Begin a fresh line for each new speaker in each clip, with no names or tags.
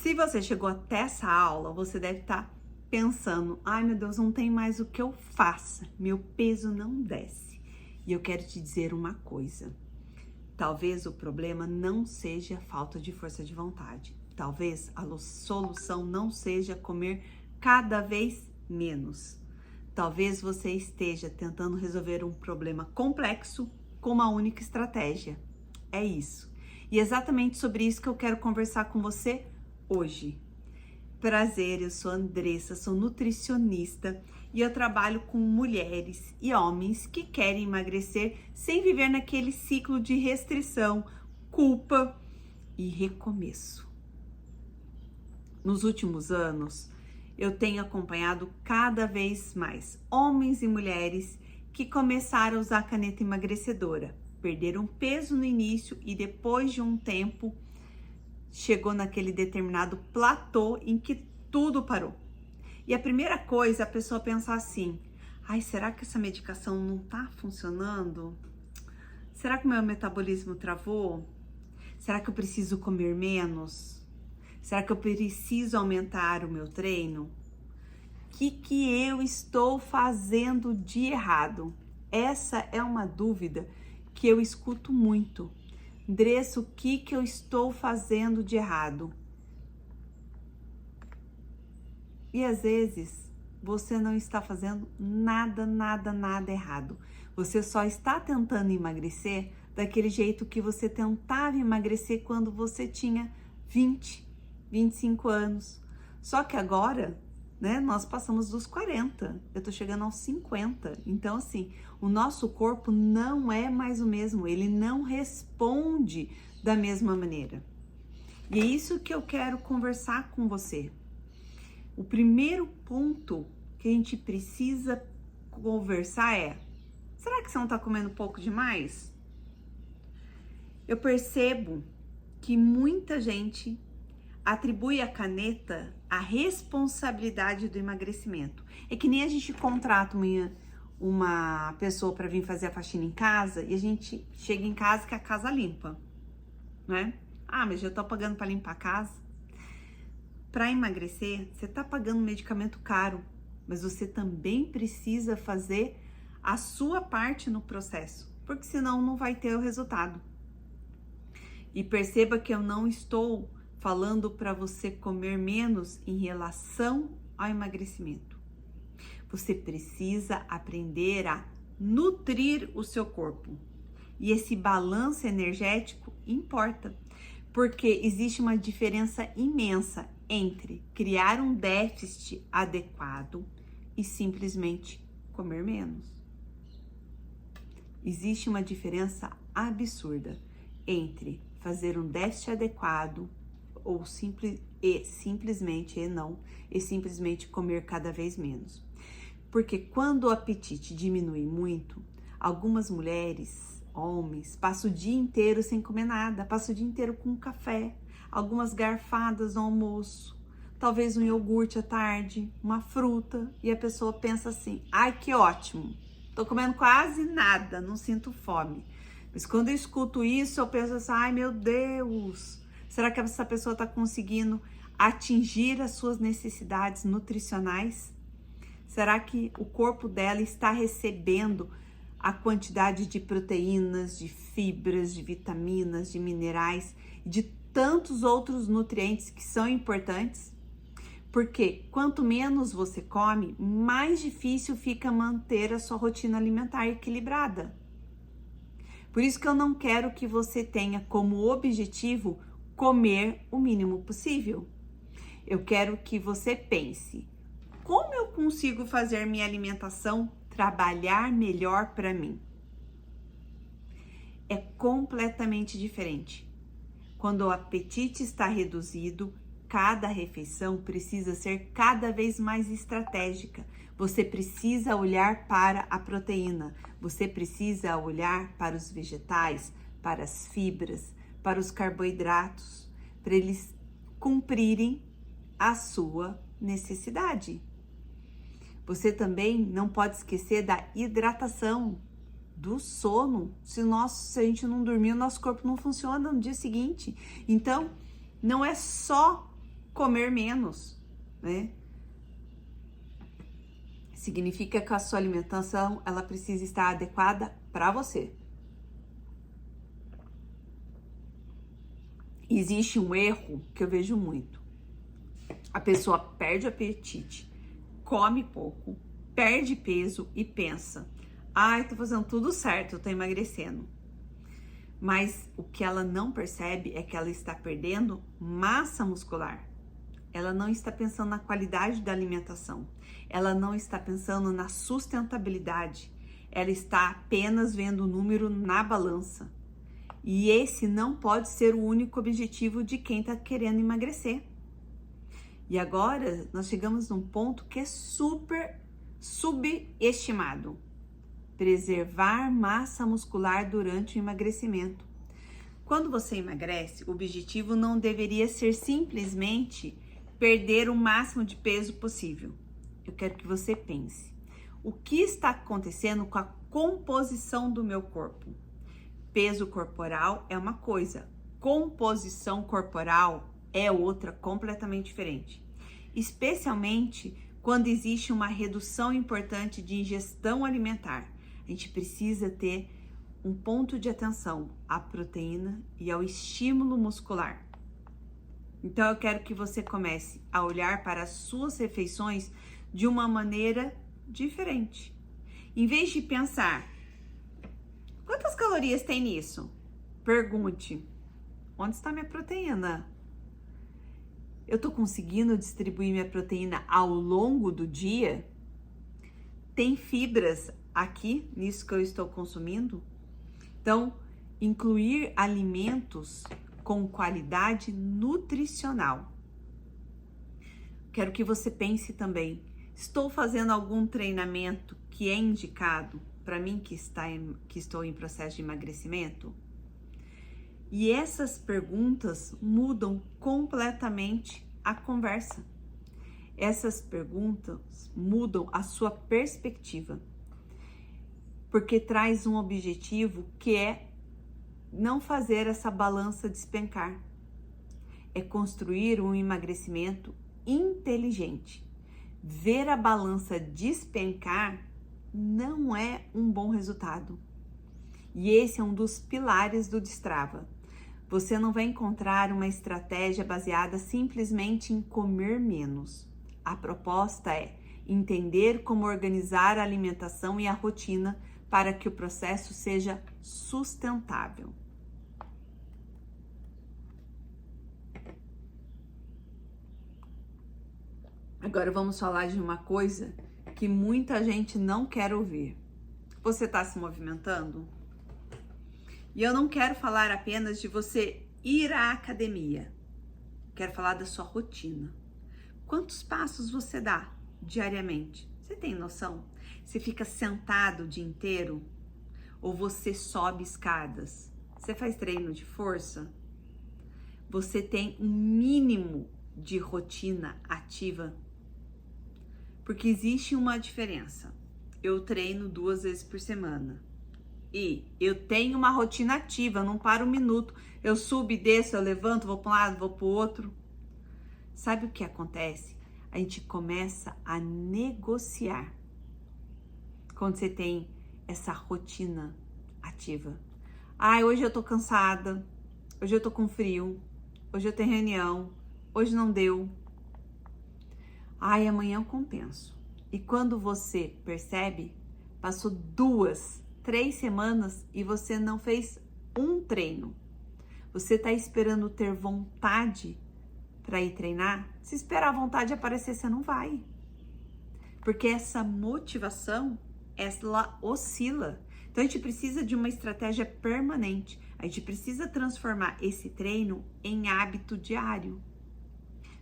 Se você chegou até essa aula, você deve estar pensando: ai meu Deus, não tem mais o que eu faça, meu peso não desce. E eu quero te dizer uma coisa: talvez o problema não seja falta de força de vontade, talvez a solução não seja comer cada vez menos. Talvez você esteja tentando resolver um problema complexo com uma única estratégia. É isso. E é exatamente sobre isso que eu quero conversar com você hoje. Prazer, eu sou Andressa, sou nutricionista e eu trabalho com mulheres e homens que querem emagrecer sem viver naquele ciclo de restrição, culpa e recomeço. Nos últimos anos, eu tenho acompanhado cada vez mais homens e mulheres que começaram a usar a caneta emagrecedora, perderam peso no início e depois de um tempo chegou naquele determinado platô em que tudo parou. E a primeira coisa, a pessoa pensar assim: ai, será que essa medicação não tá funcionando? Será que o meu metabolismo travou? Será que eu preciso comer menos? Será que eu preciso aumentar o meu treino? O que eu estou fazendo de errado? Essa é uma dúvida que eu escuto muito. Andressa, o que eu estou fazendo de errado? E às vezes você não está fazendo nada errado. Você só está tentando emagrecer daquele jeito que você tentava emagrecer quando você tinha 20, 25 anos. Só que agora, né, nós passamos dos 40, eu tô chegando aos 50. Então, assim, o nosso corpo não é mais o mesmo, ele não responde da mesma maneira. E é isso que eu quero conversar com você. O primeiro ponto que a gente precisa conversar é: será que você não tá comendo pouco demais? Eu percebo que muita gente atribui à caneta a responsabilidade do emagrecimento. É que nem a gente contrata uma pessoa para vir fazer a faxina em casa e a gente chega em casa que a casa limpa, né? Ah, mas já tô pagando para limpar a casa. Para emagrecer, você tá pagando um medicamento caro, mas você também precisa fazer a sua parte no processo, porque senão não vai ter o resultado. E perceba que eu não estou falando para você comer menos em relação ao emagrecimento. Você precisa aprender a nutrir o seu corpo. E esse balanço energético importa, porque existe uma diferença imensa entre criar um déficit adequado e simplesmente comer menos. Existe uma diferença absurda entre fazer um déficit adequado ou simplesmente comer cada vez menos. Porque quando o apetite diminui muito, algumas mulheres, homens, passam o dia inteiro sem comer nada, passam o dia inteiro com café, algumas garfadas no almoço, talvez um iogurte à tarde, uma fruta, e a pessoa pensa assim: ai, que ótimo, tô comendo quase nada, não sinto fome. Mas quando eu escuto isso, eu penso assim: ai meu Deus, será que essa pessoa está conseguindo atingir as suas necessidades nutricionais? Será que o corpo dela está recebendo a quantidade de proteínas, de fibras, de vitaminas, de minerais e de tantos outros nutrientes que são importantes? Porque quanto menos você come, mais difícil fica manter a sua rotina alimentar equilibrada. Por isso que eu não quero que você tenha como objetivo comer o mínimo possível. Eu quero que você pense: como eu consigo fazer minha alimentação trabalhar melhor para mim? É completamente diferente. Quando o apetite está reduzido, cada refeição precisa ser cada vez mais estratégica. Você precisa olhar para a proteína, você precisa olhar para os vegetais, para as fibras, para os carboidratos, para eles cumprirem a sua necessidade. Você também não pode esquecer da hidratação, do sono. Se a gente não dormir, o nosso corpo não funciona no dia seguinte. Então, não é só comer menos, né? Significa que a sua alimentação, ela precisa estar adequada para você. Existe um erro que eu vejo muito. A pessoa perde o apetite, come pouco, perde peso e pensa: ai, tô fazendo tudo certo, eu tô emagrecendo. Mas o que ela não percebe é que ela está perdendo massa muscular. Ela não está pensando na qualidade da alimentação. Ela não está pensando na sustentabilidade. Ela está apenas vendo o número na balança. E esse não pode ser o único objetivo de quem está querendo emagrecer. E agora nós chegamos num ponto que é super subestimado: preservar massa muscular durante o emagrecimento. Quando você emagrece, o objetivo não deveria ser simplesmente perder o máximo de peso possível. Eu quero que você pense: o que está acontecendo com a composição do meu corpo? Peso corporal é uma coisa, composição corporal é outra, completamente diferente. Especialmente quando existe uma redução importante de ingestão alimentar. A gente precisa ter um ponto de atenção à proteína e ao estímulo muscular. Então eu quero que você comece a olhar para as suas refeições de uma maneira diferente. Em vez de pensar: quantas calorias tem nisso? Pergunte: onde está minha proteína? Eu estou conseguindo distribuir minha proteína ao longo do dia? Tem fibras aqui nisso que eu estou consumindo? Então, incluir alimentos com qualidade nutricional. Quero que você pense também: estou fazendo algum treinamento que é indicado para mim que estou em processo de emagrecimento? E essas perguntas mudam completamente a conversa. Essas perguntas mudam a sua perspectiva, porque traz um objetivo que é não fazer essa balança despencar. É construir um emagrecimento inteligente. Ver a balança despencar não é um bom resultado. E esse é um dos pilares do Destrava. Você não vai encontrar uma estratégia baseada simplesmente em comer menos. A proposta é entender como organizar a alimentação e a rotina para que o processo seja sustentável. Agora vamos falar de uma coisa que muita gente não quer ouvir. Você está se movimentando? E eu não quero falar apenas de você ir à academia. Quero falar da sua rotina. Quantos passos você dá diariamente? Você tem noção? Você fica sentado o dia inteiro? Ou você sobe escadas? Você faz treino de força? Você tem um mínimo de rotina ativa? Porque existe uma diferença. Eu treino 2 vezes por semana. E eu tenho uma rotina ativa, eu não paro um minuto. Eu subo e desço, eu levanto, vou para um lado, vou para o outro. Sabe o que acontece? A gente começa a negociar quando você tem essa rotina ativa. Ai, hoje eu tô cansada, hoje eu tô com frio, hoje eu tenho reunião, hoje não deu. Ai, amanhã eu compenso. E quando você percebe, passou 2, 3 semanas e você não fez um treino. Você tá esperando ter vontade para ir treinar? Se esperar a vontade aparecer, você não vai. Porque essa motivação, ela oscila. Então a gente precisa de uma estratégia permanente. A gente precisa transformar esse treino em hábito diário.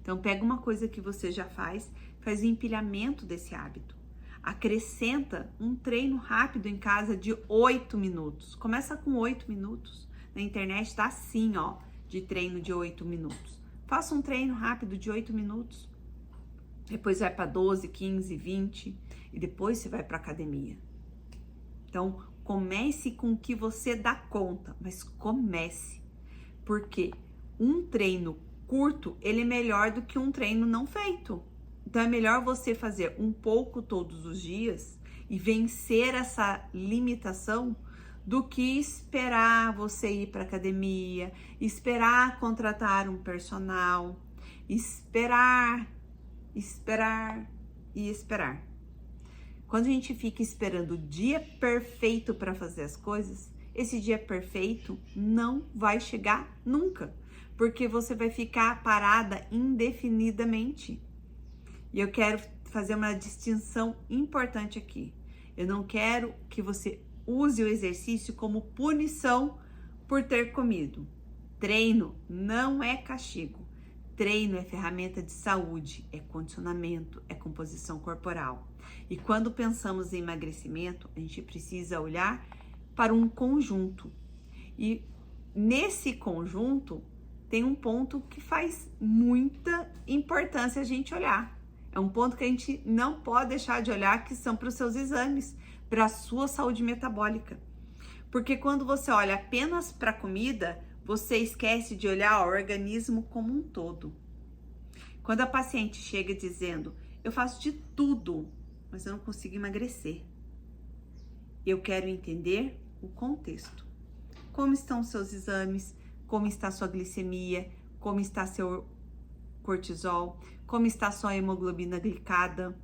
Então pega uma coisa que você já faz o empilhamento desse hábito. Acrescenta um treino rápido em casa de 8 minutos. Começa com 8 minutos. Na internet tá assim, ó, de treino de 8 minutos. Faça um treino rápido de 8 minutos. Depois vai para 12, 15, 20 e depois você vai para academia. Então, comece com o que você dá conta, mas comece. Porque um treino curto, ele é melhor do que um treino não feito. Então é melhor você fazer um pouco todos os dias e vencer essa limitação do que esperar você ir para academia, esperar contratar um personal, esperar e esperar. Quando a gente fica esperando o dia perfeito para fazer as coisas, esse dia perfeito não vai chegar nunca, porque você vai ficar parada indefinidamente. E eu quero fazer uma distinção importante aqui. Eu não quero que você use o exercício como punição por ter comido. Treino não é castigo. Treino é ferramenta de saúde, é condicionamento, é composição corporal. E quando pensamos em emagrecimento, a gente precisa olhar para um conjunto. E nesse conjunto tem um ponto que faz muita importância a gente olhar. É um ponto que a gente não pode deixar de olhar, que são para os seus exames, para a sua saúde metabólica. Porque quando você olha apenas para a comida, você esquece de olhar o organismo como um todo. Quando a paciente chega dizendo, eu faço de tudo, mas eu não consigo emagrecer. Eu quero entender o contexto. Como estão os seus exames, como está sua glicemia, como está seu cortisol, como está sua hemoglobina glicada,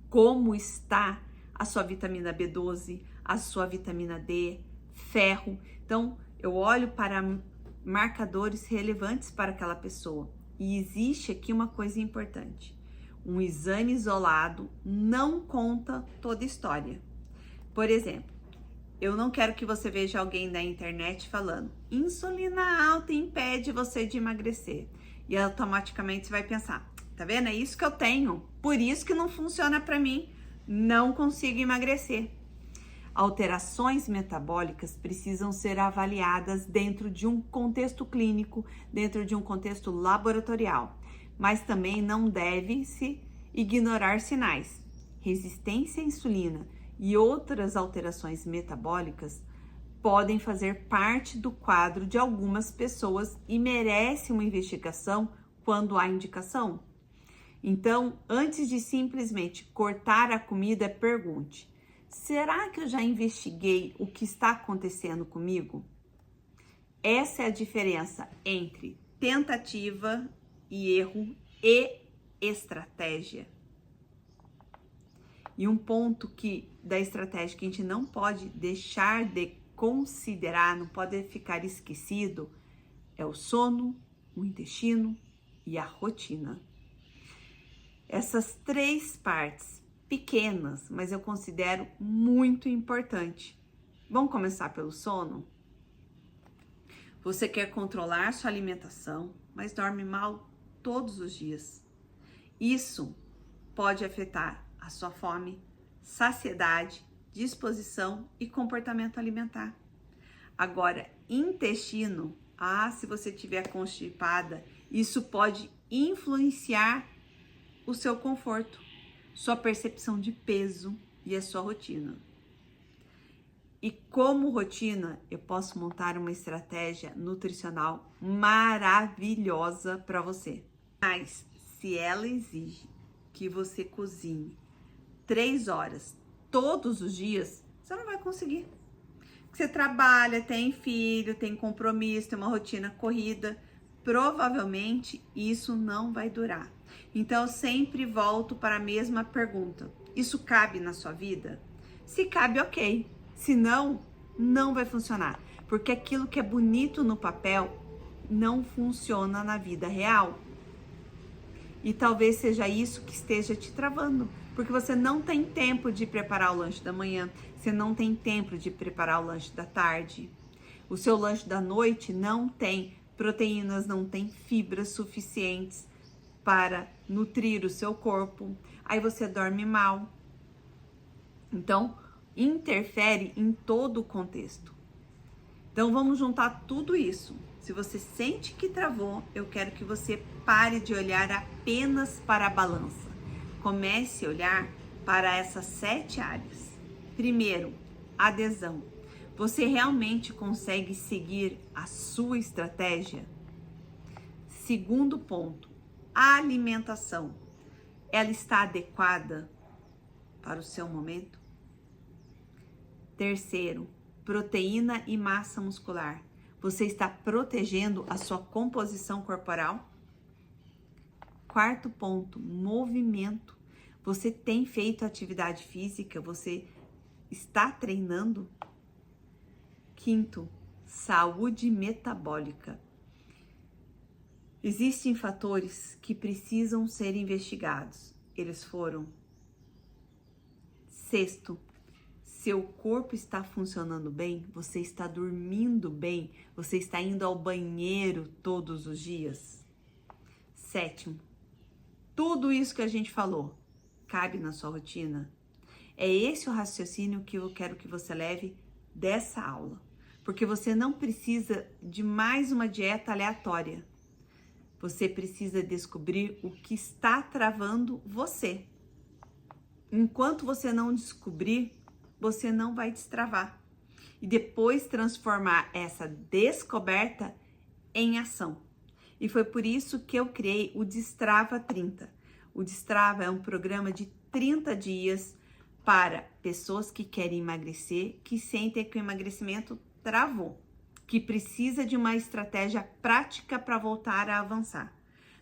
como está a sua vitamina B12, a sua vitamina D, ferro. Então, eu olho para marcadores relevantes para aquela pessoa. E existe aqui uma coisa importante. Um exame isolado não conta toda a história. Por exemplo, eu não quero que você veja alguém na internet falando insulina alta impede você de emagrecer. E automaticamente você vai pensar, tá vendo? É isso que eu tenho, por isso que não funciona para mim, não consigo emagrecer. Alterações metabólicas precisam ser avaliadas dentro de um contexto clínico, dentro de um contexto laboratorial, mas também não deve-se ignorar sinais. Resistência à insulina e outras alterações metabólicas podem fazer parte do quadro de algumas pessoas e merecem uma investigação quando há indicação. Então, antes de simplesmente cortar a comida, pergunte: será que eu já investiguei o que está acontecendo comigo? Essa é a diferença entre tentativa e erro e estratégia. E um ponto da estratégia que a gente não pode deixar de considerar, não pode ficar esquecido, é o sono, o intestino e a rotina. Essas três partes pequenas, mas eu considero muito importante. Vamos começar pelo sono? Você quer controlar sua alimentação, mas dorme mal todos os dias. Isso pode afetar a sua fome, saciedade, disposição e comportamento alimentar. Agora, intestino, se você estiver constipada, isso pode influenciar o seu conforto, sua percepção de peso e a sua rotina. E como rotina, eu posso montar uma estratégia nutricional maravilhosa para você. Mas se ela exige que você cozinhe 3 horas todos os dias, você não vai conseguir. Você trabalha, tem filho, tem compromisso, tem uma rotina corrida, provavelmente isso não vai durar. Então eu sempre volto para a mesma pergunta: isso cabe na sua vida? Se cabe, ok. Se não, não vai funcionar. Porque aquilo que é bonito no papel não funciona na vida real. E talvez seja isso que esteja te travando. Porque você não tem tempo de preparar o lanche da manhã, você não tem tempo de preparar o lanche da tarde. O seu lanche da noite não tem proteínas, não tem fibras suficientes para nutrir o seu corpo. Aí você dorme mal. Então, interfere em todo o contexto. Então, vamos juntar tudo isso. Se você sente que travou, eu quero que você pare de olhar apenas para a balança. Comece a olhar para essas 7 áreas. Primeiro, adesão. Você realmente consegue seguir a sua estratégia? Segundo ponto, a alimentação. Ela está adequada para o seu momento? Terceiro, proteína e massa muscular. Você está protegendo a sua composição corporal? Quarto ponto, movimento. Você tem feito atividade física? Você está treinando? Quinto, saúde metabólica. Existem fatores que precisam ser investigados. Eles foram. Sexto, seu corpo está funcionando bem? Você está dormindo bem? Você está indo ao banheiro todos os dias? Sétimo, tudo isso que a gente falou cabe na sua rotina? É esse o raciocínio que eu quero que você leve dessa aula. Porque você não precisa de mais uma dieta aleatória. Você precisa descobrir o que está travando você. Enquanto você não descobrir, você não vai destravar. E depois transformar essa descoberta em ação. E foi por isso que eu criei o Destrava 30. O Destrava é um programa de 30 dias para pessoas que querem emagrecer, que sentem que o emagrecimento travou, que precisa de uma estratégia prática para voltar a avançar.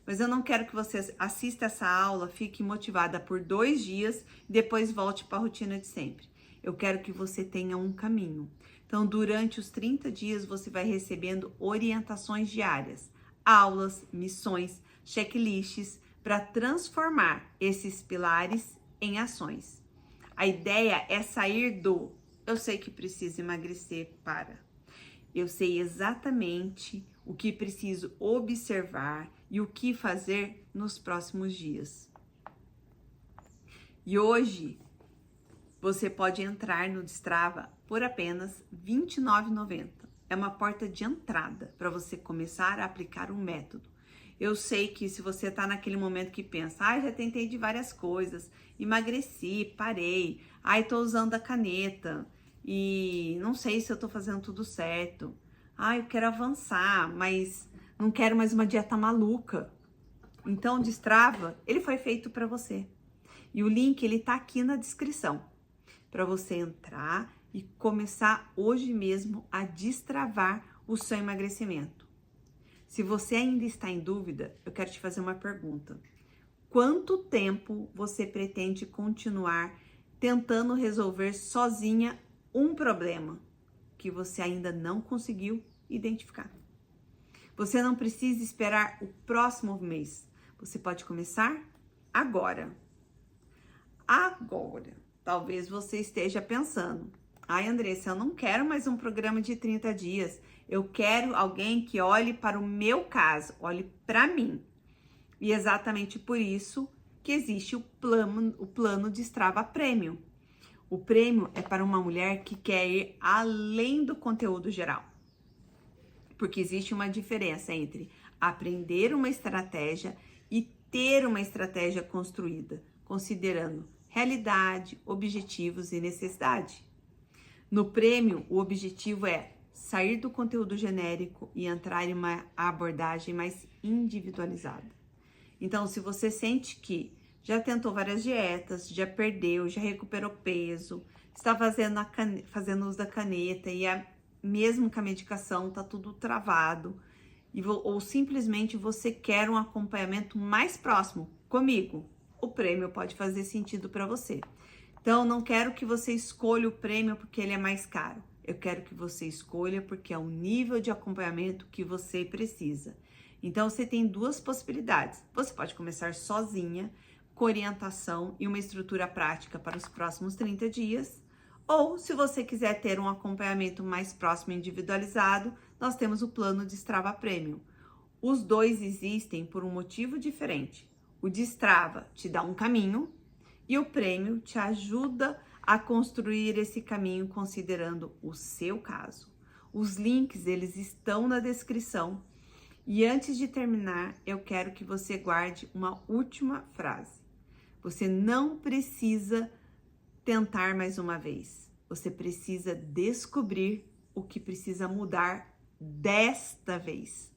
Mas eu não quero que você assista essa aula, fique motivada por 2 dias e depois volte para a rotina de sempre. Eu quero que você tenha um caminho. Então, durante os 30 dias, você vai recebendo orientações diárias, aulas, missões, checklists para transformar esses pilares em ações. A ideia é sair do eu sei que preciso emagrecer para eu sei exatamente o que preciso observar e o que fazer nos próximos dias. E hoje você pode entrar no Destrava por apenas R$ 29,90. É uma porta de entrada para você começar a aplicar um método. Eu sei que se você está naquele momento que pensa, já tentei de várias coisas, emagreci, parei, tô usando a caneta e não sei se eu tô fazendo tudo certo. Eu quero avançar, mas não quero mais uma dieta maluca. Então, o Destrava, ele foi feito para você. E o link, ele tá aqui na descrição, para você entrar e começar hoje mesmo a destravar o seu emagrecimento. Se você ainda está em dúvida, eu quero te fazer uma pergunta. Quanto tempo você pretende continuar tentando resolver sozinha um problema que você ainda não conseguiu identificar? Você não precisa esperar o próximo mês. Você pode começar agora. Agora. Talvez você esteja pensando, Andressa, eu não quero mais um programa de 30 dias. Eu quero alguém que olhe para o meu caso, olhe para mim. E exatamente por isso que existe o plano Destrava Premium. O prêmio é para uma mulher que quer ir além do conteúdo geral. Porque existe uma diferença entre aprender uma estratégia e ter uma estratégia construída, considerando realidade, objetivos e necessidade. No prêmio, o objetivo é sair do conteúdo genérico e entrar em uma abordagem mais individualizada. Então, se você sente que já tentou várias dietas, já perdeu, já recuperou peso, está fazendo uso da caneta e mesmo com a medicação está tudo travado, ou simplesmente você quer um acompanhamento mais próximo comigo, o prêmio pode fazer sentido para você. Então, não quero que você escolha o prêmio porque ele é mais caro. Eu quero que você escolha porque é o nível de acompanhamento que você precisa. Então, você tem 2 possibilidades. Você pode começar sozinha, com orientação e uma estrutura prática para os próximos 30 dias. Ou, se você quiser ter um acompanhamento mais próximo e individualizado, nós temos o plano Destrava Premium. Os 2 existem por um motivo diferente. O Destrava te dá um caminho e o prêmio te ajuda a construir esse caminho considerando o seu caso. Os links, eles estão na descrição. E antes de terminar, eu quero que você guarde uma última frase. Você não precisa tentar mais uma vez. Você precisa descobrir o que precisa mudar desta vez.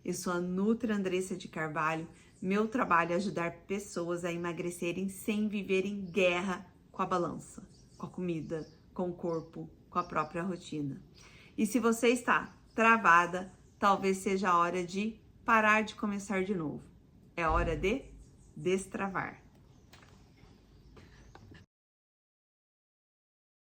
Eu sou a Nutri Andressa de Carvalho. Meu trabalho é ajudar pessoas a emagrecerem sem viver em guerra com a balança, com a comida, com o corpo, com a própria rotina. E se você está travada, talvez seja a hora de parar de começar de novo. É hora de destravar.